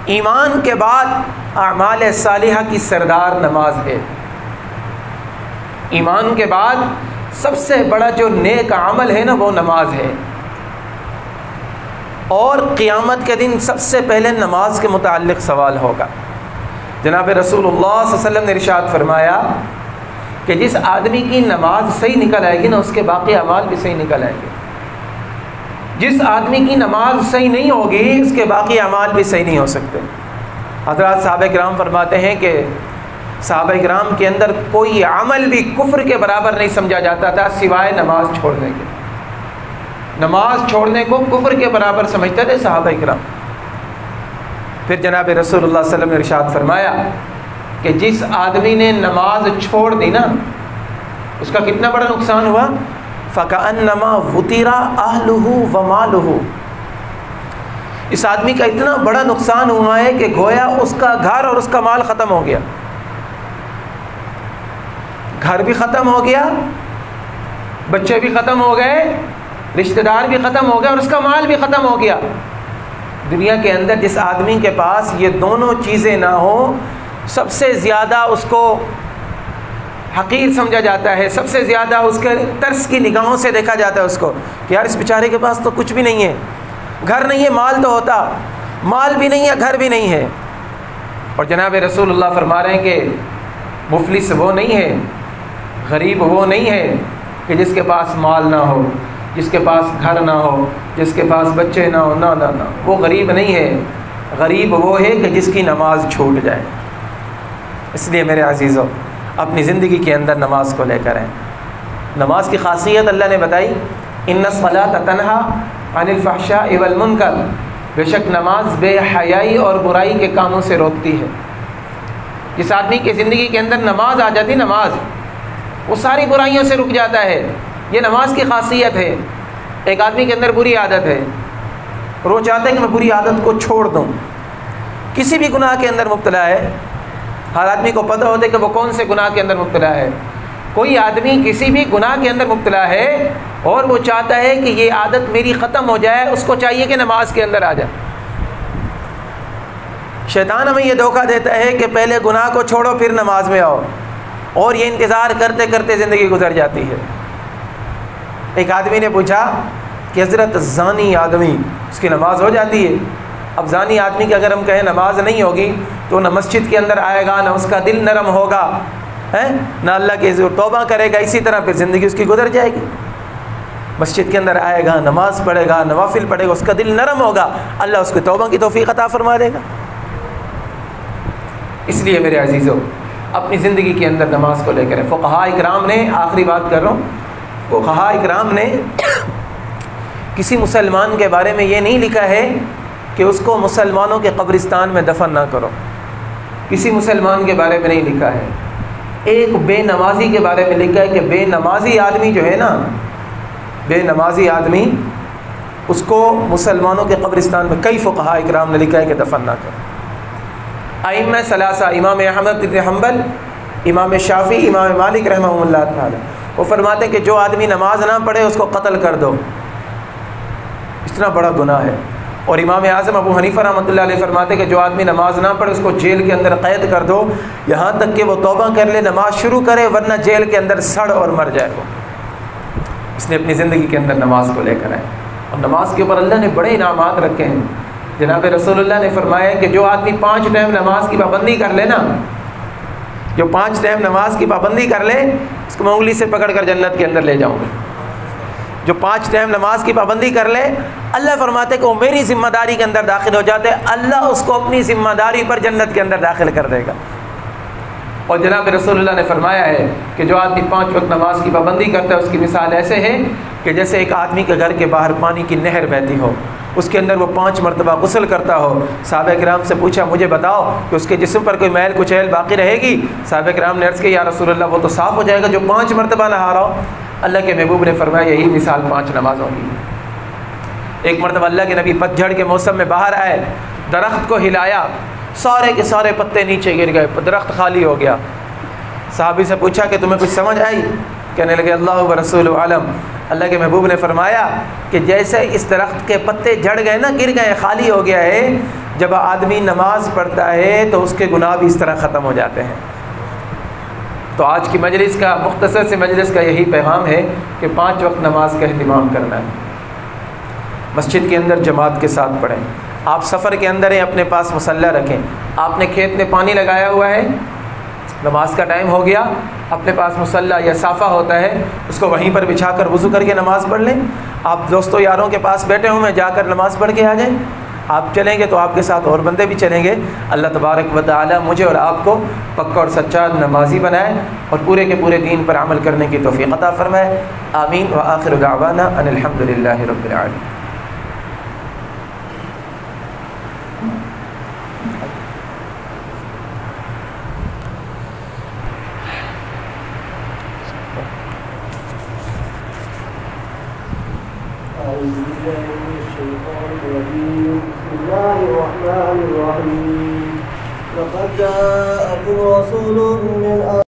ایمان کے بعد اعمال صالحہ کی سردار نماز ہے۔ ایمان کے بعد سب سے بڑا جو نیک عمل ہے نا وہ نماز ہے، اور قیامت کے دن سب سے پہلے نماز کے متعلق سوال ہوگا۔ جناب رسول اللہ صلی اللہ علیہ وسلم نے ارشاد فرمایا کہ جس آدمی کی نماز صحیح نکل آئے گی نا اس کے باقی اعمال بھی صحیح نکل آئیں گے۔ جس آدمی کی نماز صحیح نہیں ہوگی اس کے باقی اعمال بھی صحیح نہیں ہو سکتے۔ حضرات صحابہ کرام فرماتے ہیں کہ صحابہ کرام کے اندر کوئی عمل بھی کفر کے برابر نہیں سمجھا جاتا تھا سوائے نماز چھوڑنے کے۔ نماز چھوڑنے کو کفر کے برابر سمجھتے تھے صحابہ کرام۔ پھر جناب رسول اللہ صلی اللہ علیہ وسلم نے ارشاد فرمایا کہ جس آدمی نے نماز چھوڑ دی نا اس کا کتنا بڑا نقصان ہوا، فَكَأَنَّمَا وُتِرَ أَهْلُهُ وَمَالُهُ، اس آدمی کا اتنا بڑا نقصان ہوا ہے کہ گویا اس کا گھر اور اس کا مال ختم ہو گیا۔ گھر بھی ختم ہو گیا، بچے بھی ختم ہو گئے، رشتہ دار بھی ختم ہو گئے، اور اس کا مال بھی ختم ہو گیا۔ دنیا کے اندر جس آدمی کے پاس یہ دونوں چیزیں نہ ہوں سب سے زیادہ اس کو حقیر سمجھا جاتا ہے، سب سے زیادہ اس کے ترس کی نگاہوں سے دیکھا جاتا ہے اس کو کہ یار اس بیچارے کے پاس تو کچھ بھی نہیں ہے، گھر نہیں ہے، مال تو ہوتا، مال بھی نہیں ہے، گھر بھی نہیں ہے۔ اور جناب رسول اللہ فرما رہے ہیں کہ مفلس وہ نہیں ہے، غریب وہ نہیں ہے کہ جس کے پاس مال نہ ہو، جس کے پاس گھر نہ ہو، جس کے پاس بچے نہ ہو، نہ وہ غریب نہیں ہے۔ غریب وہ ہے کہ جس کی نماز چھوٹ جائے۔ اس لیے میرے عزیزو اپنی زندگی کے اندر نماز کو لے کر آئیں۔ نماز کی خاصیت اللہ نے بتائی، ان الصلاۃ تنہا عن الفحشاء والمنکر، بے شک نماز بے حیائی اور برائی کے کاموں سے روکتی ہے۔ جس آدمی کی زندگی کے اندر نماز آ جاتی، نماز وہ ساری برائیوں سے رک جاتا ہے۔ یہ نماز کی خاصیت ہے۔ ایک آدمی کے اندر بری عادت ہے اور وہ چاہتا ہے کہ میں بری عادت کو چھوڑ دوں، کسی بھی گناہ کے اندر مبتلا ہے۔ ہر آدمی کو پتہ ہوتا ہے کہ وہ کون سے گناہ کے اندر مبتلا ہے۔ کوئی آدمی کسی بھی گناہ کے اندر مبتلا ہے اور وہ چاہتا ہے کہ یہ عادت میری ختم ہو جائے، اس کو چاہیے کہ نماز کے اندر آ جائے۔ شیطان ہمیں یہ دھوکہ دیتا ہے کہ پہلے گناہ کو چھوڑو پھر نماز میں آؤ، اور یہ انتظار کرتے کرتے زندگی گزر جاتی ہے۔ ایک آدمی نے پوچھا کہ حضرت زانی آدمی اس کی نماز ہو جاتی ہے؟ اب زانی آدمی کی اگر ہم کہیں نماز نہیں ہوگی تو نہ مسجد کے اندر آئے گا، نہ اس کا دل نرم ہوگا، نہ اللہ کے توبہ کرے گا، اسی طرح پھر زندگی اس کی گزر جائے گی۔ مسجد کے اندر آئے گا، نماز پڑھے گا، نوافل پڑھے گا، اس کا دل نرم ہوگا، اللہ اس کو توبہ کی توفیق عطا فرما دے گا۔ اس لیے میرے عزیزو اپنی زندگی کے اندر نماز کو لے کر فقہاء اکرام نے، آخری بات کر رہا ہوں، فقہاء اکرام نے کسی مسلمان کے بارے میں یہ نہیں لکھا ہے کہ اس کو مسلمانوں کے قبرستان میں دفن نہ کرو، کسی مسلمان کے بارے میں نہیں لکھا ہے۔ ایک بے نمازی کے بارے میں لکھا ہے کہ بے نمازی آدمی جو ہے نا، بے نمازی آدمی اس کو مسلمانوں کے قبرستان میں کئی فقہاء اکرام نے لکھا ہے کہ دفن نہ کرو۔ ائمہ ثلاثہ، امام احمد بن حنبل، امام شافعی، امام مالک رحمہ اللہ تعالی، وہ فرماتے ہیں کہ جو آدمی نماز نہ پڑھے اس کو قتل کر دو، اتنا بڑا گناہ ہے۔ اور امام اعظم ابو حنیفہ رحمۃ اللہ علیہ فرماتے ہیں کہ جو آدمی نماز نہ پڑھے اس کو جیل کے اندر قید کر دو، یہاں تک کہ وہ توبہ کر لے، نماز شروع کرے، ورنہ جیل کے اندر سڑ اور مر جائے وہ۔ اس نے اپنی زندگی کے اندر نماز کو لے کر آئے، اور نماز کے اوپر اللہ نے بڑے انعامات رکھے ہیں۔ جناب رسول اللہ نے فرمایا کہ جو آدمی 5 ٹائم نماز کی پابندی کر لے نا، جو 5 ٹائم نماز کی پابندی کر لے، اس کو میں انگلی سے پکڑ کر جنت کے اندر لے جاؤں گا۔ جو 5 ٹائم نماز کی پابندی کر لے، اللہ فرماتے کہ وہ میری ذمہ داری کے اندر داخل ہو جاتے، اللہ اس کو اپنی ذمہ داری پر جنت کے اندر داخل کر دے گا۔ اور جناب رسول اللہ نے فرمایا ہے کہ جو آدمی 5 وقت نماز کی پابندی کرتا ہے اس کی مثال ایسے ہے کہ جیسے ایک آدمی کے گھر کے باہر پانی کی نہر بہتی ہو، اس کے اندر وہ 5 مرتبہ غسل کرتا ہو۔ صحابہ کرام سے پوچھا مجھے بتاؤ کہ اس کے جسم پر کوئی میل کچیل باقی رہے گی؟ صحابہ کرام نے عرض کیا یا رسول اللہ وہ تو صاف ہو جائے گا جو 5 مرتبہ نہا رہا ہو۔ اللہ کے محبوب نے فرمایا یہی مثال 5 نمازوں کی۔ ایک مرتبہ اللہ کے نبی پتجھڑ کے موسم میں باہر آئے، درخت کو ہلایا، سارے کے سارے پتے نیچے گر گئے، درخت خالی ہو گیا۔ صحابی سے پوچھا کہ تمہیں کچھ سمجھ آئی؟ کہنے لگے اللہ و رسول عالم۔ اللہ کے محبوب نے فرمایا کہ جیسے اس درخت کے پتے جھڑ گئے نا، گر گئے، خالی ہو گیا ہے، جب آدمی نماز پڑھتا ہے تو اس کے گناہ بھی اس طرح ختم ہو جاتے ہیں۔ تو آج کی مجلس کا، مختصر سے مجلس کا یہی پیغام ہے کہ 5 وقت نماز کا اہتمام کرنا ہے، مسجد کے اندر جماعت کے ساتھ پڑھیں۔ آپ سفر کے اندر ہیں، اپنے پاس مصلی رکھیں۔ آپ نے کھیت میں پانی لگایا ہوا ہے، نماز کا ٹائم ہو گیا، اپنے پاس مصلی یا صافہ ہوتا ہے، اس کو وہیں پر بچھا کر وضو کر کے نماز پڑھ لیں۔ آپ دوستوں یاروں کے پاس بیٹھے ہوئے جا کر نماز پڑھ کے آ جائیں۔ آپ چلیں گے تو آپ کے ساتھ اور بندے بھی چلیں گے۔ اللہ تبارک و تعالی مجھے اور آپ کو پکا اور سچا نمازی بنائے اور پورے کے پورے دین پر عمل کرنے کی توفیق عطا فرمائے۔ آمین وآخر دعوانا ان الحمد للہ رب العالمین۔ بسم الله الرحمن الرحيم. لقد جاءكم رسول من